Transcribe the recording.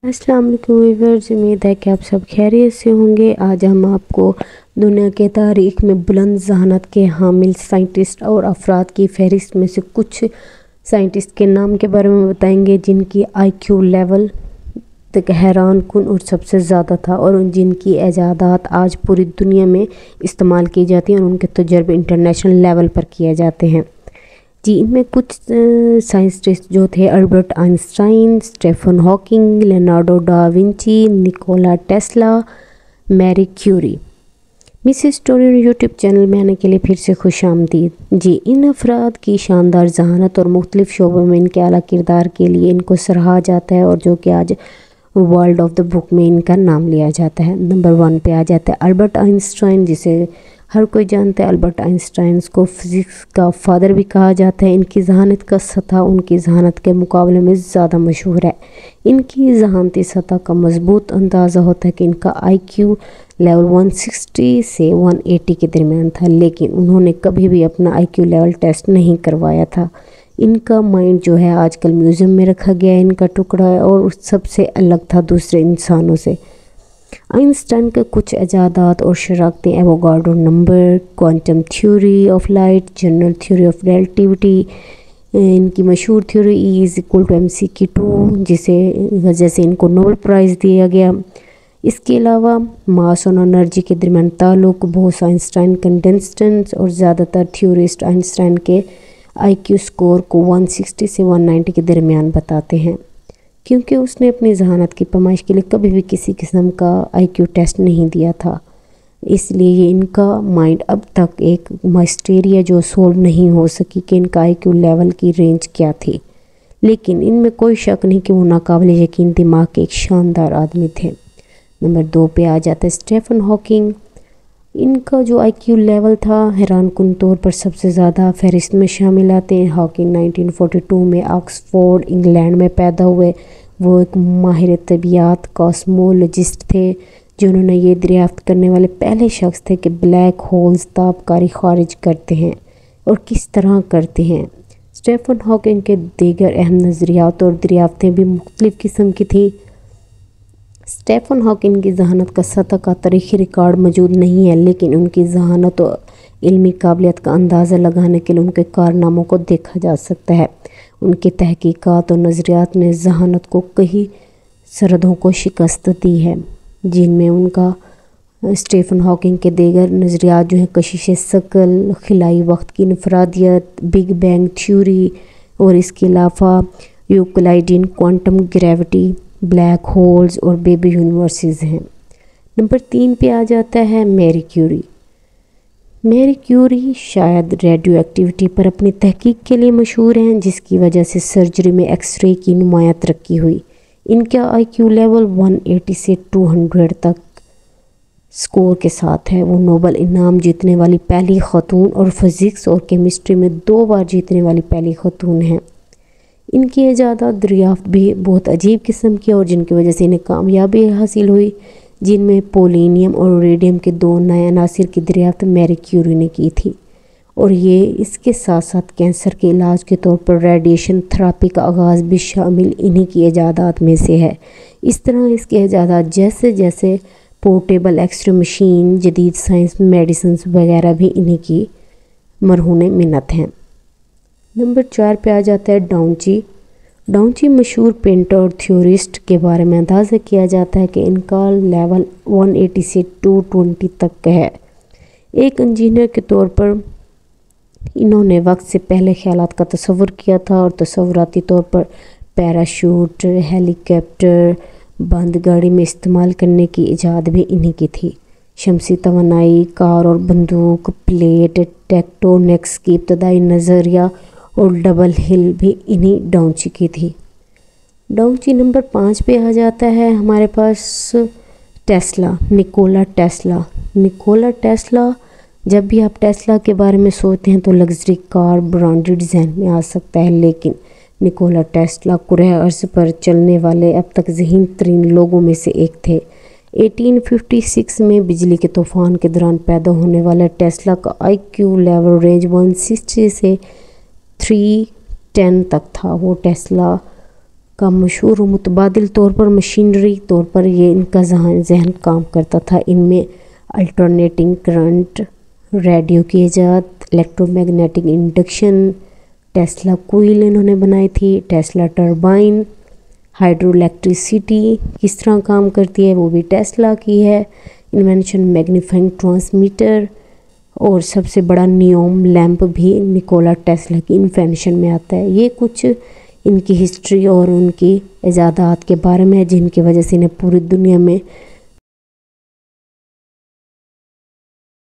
अस्सलाम वालेकुम व्यूअर्स, उम्मीद है कि आप सब खैरियत से होंगे। आज हम आपको दुनिया के तारीख में बुलंद ज़हानत के हामिल साइंटिस्ट और अफराद की फहरिस्त में से कुछ साइंटिस्ट के नाम के बारे में बताएंगे जिनकी आईक्यू लेवल तक हैरान कुन और सबसे ज़्यादा था और जिनकी ईजादात आज पूरी दुनिया में इस्तेमाल की जाती हैं और उनके तजर्बे इंटरनेशनल लेवल पर किए जाते हैं। जी, इनमें कुछ साइंटिस्ट जो थे Albert Einstein, Stephen Hawking, Leonardo da Vinci, Nikola Tesla, Marie Curie. Miss historian YouTube channel में आने के लिए फिर से खुशामदीद। जी, इन अफराद की शानदार जहानत और मुख्तलिफ शोबों में इनके आला किरदार के लिए इनको सराहा जाता है और जो कि आज वर्ल्ड ऑफ द बुक में इनका नाम लिया जाता है। नंबर 1 पे आ जाता है अल्बर्ट आइंस्टाइन, जिसे हर कोई जानता है। अल्बर्ट आइंस्टाइन को फिज़िक्स का फादर भी कहा जाता है। इनकी जहानत का सतह उनकी जहानत के मुकाबले में ज़्यादा मशहूर है। इनकी जहानती सतह का मजबूत अंदाज़ा होता है कि इनका IQ लेवल 160 से 180 के दरमियान था, लेकिन उन्होंने कभी भी अपना IQ लेवल टेस्ट नहीं करवाया था। इनका माइंड जो है आजकल म्यूज़ियम में रखा गया है, इनका टुकड़ा है और उस सबसे अलग था दूसरे इंसानों से। आइंस्टाइन के कुछ इजादात और शराकतें Avogadro number, quantum theory of light, general theory of relativity, इनकी मशहूर थ्योरी E=mc², जिसे वजह से इनको नोबेल प्राइज़ दिया गया। इसके अलावा मास और एनर्जी के दरमियान ताल्लुक, बहुत आइंस्टाइन कंडेंसेंस और ज़्यादातर थ्योरिस्ट आइंस्टाइन के IQ स्कोर को 160 से 190 के दरमियान बताते हैं। क्योंकि उसने अपनी जहानत की पैमाइश के लिए कभी भी किसी किस्म का IQ टेस्ट नहीं दिया था, इसलिए इनका माइंड अब तक एक मिस्टीरिया जो सोल्व नहीं हो सकी कि इनका IQ लेवल की रेंज क्या थी। लेकिन इनमें कोई शक नहीं कि वो नाकाबिल यकीन दिमाग के एक शानदार आदमी थे। नंबर 2 पे आ जाता है स्टीफन हॉकिंग। इनका जो IQ लेवल था हैरान कुन तौर पर सबसे ज़्यादा फहरिस्त में शामिल आते हैं। हॉकिंग 1942 में ऑक्सफोर्ड इंग्लैंड में पैदा हुए। वो एक माहिर तबियात कॉस्मोलॉजिस्ट थे, जिन्होंने ये दरियाफ्त करने वाले पहले शख्स थे कि ब्लैक होल्स ताबकारी खारिज करते हैं और किस तरह करते हैं। स्टीफन हॉकिंग के दीगर अहम नज़रियात और दरियाफ्तें भी मुख्तलिफ़ किस्म की थी। स्टीफन हॉकिंग की जहानत का सतह का तारीख़ी रिकॉर्ड मौजूद नहीं है, लेकिन उनकी जहानत और इल्मी काबिलियत का अंदाज़ा लगाने के लिए उनके कारनामों को देखा जा सकता है। उनकी तहकीकात और नज़रियात ने जहानत को कई सरहदों को शिकस्त दी है, जिनमें उनका स्टीफन हॉकिंग के दीगर नज़रियात जो हैं कशिश शकल, खिलाई वक्त की इनफरादियत, बिग बैंग थ्योरी और इसके अलावा Euclidean quantum gravity, black holes और बेबी यूनिवर्सेस हैं। नंबर 3 पे आ जाता है मैरी क्यूरी। मैरी क्यूरी शायद रेडियो एक्टिविटी पर अपनी तहकीक के लिए मशहूर हैं, जिसकी वजह से सर्जरी में एक्सरे की नुमायाँ तरक्की हुई। इनका IQ लेवल 180 से 200 तक स्कोर के साथ है। वो नोबेल इनाम जीतने वाली पहली खातून और फिज़िक्स और केमिस्ट्री में 2 बार जीतने वाली पहली खातून हैं। इनकी इजादात दरियाफ्त भी बहुत अजीब किस्म की और जिनकी वजह से इन्हें कामयाबी हासिल हुई, जिनमें पोलिनियम और रेडियम के 2 नए अनासिर की दरियाफ्त मैरी क्यूरी ने की थी। और ये इसके साथ साथ कैंसर के इलाज के तौर पर रेडिएशन थेरेपी का आगाज़ भी शामिल इन्हीं की इजादात में से है। इस तरह इसके इजादात जैसे जैसे पोर्टेबल एक्सरे मशीन, जदीद साइंस, मेडिसिन वगैरह भी इन्हीं की मरहून मिन्नत हैं। नंबर 4 पे आ जाता है डाउंची मशहूर पेंटर और थ्योरिस्ट के बारे में अंदाज़ा किया जाता है कि इनका लेवल 180 से 220 तक का है। एक इंजीनियर के तौर पर इन्होंने वक्त से पहले ख्यालात का तसव्वुर किया था और तसव्वुराती तौर पर पैराशूट, हेलीकॉप्टर, बंद गाड़ी में इस्तेमाल करने की इजाद भी इन्हीं की थी। शमसी तवानाई, कार और बंदूक, प्लेट, टेक्टोनिक्स की इब्तदाई नज़रिया और डबल हिल भी इन्हीं डाउंची की थी। डाउंची नंबर 5 पे आ जाता है हमारे पास टेस्ला, निकोला टेस्ला। जब भी आप टेस्ला के बारे में सोचते हैं तो लग्जरी कार ब्रांडेड जहन में आ सकता है, लेकिन निकोला टेस्ला कुरह अर्ज़ पर चलने वाले अब तक ज़हीन तरीन लोगों में से एक थे। 1856 में बिजली के तूफ़ान के दौरान पैदा होने वाले टेस्ला का IQ लेवल रेंज 160 से 310 तक था। वो टेस्ला का मशहूर और मुतबादिल तौर पर मशीनरी तौर पर ये इनका जहन काम करता था। इनमें अल्टरनेटिंग करंट, रेडियो की ईजाद, इलेक्ट्रोमैग्नेटिक इंडक्शन, टेस्ला कोईल इन्होंने बनाई थी, टेस्ला टरबाइन, हाइड्रो इलेक्ट्रिसिटी किस तरह काम करती है वो भी टेस्ला की है, इन्वेंशन मैग्नीफाइंग ट्रांसमीटर, और सबसे बड़ा नियोम लैंप भी निकोला टेस्ला की इन्वेंशन में आता है। ये कुछ इनकी हिस्ट्री और उनकी इजादात के बारे में है जिनकी वजह से इन्हें पूरी दुनिया में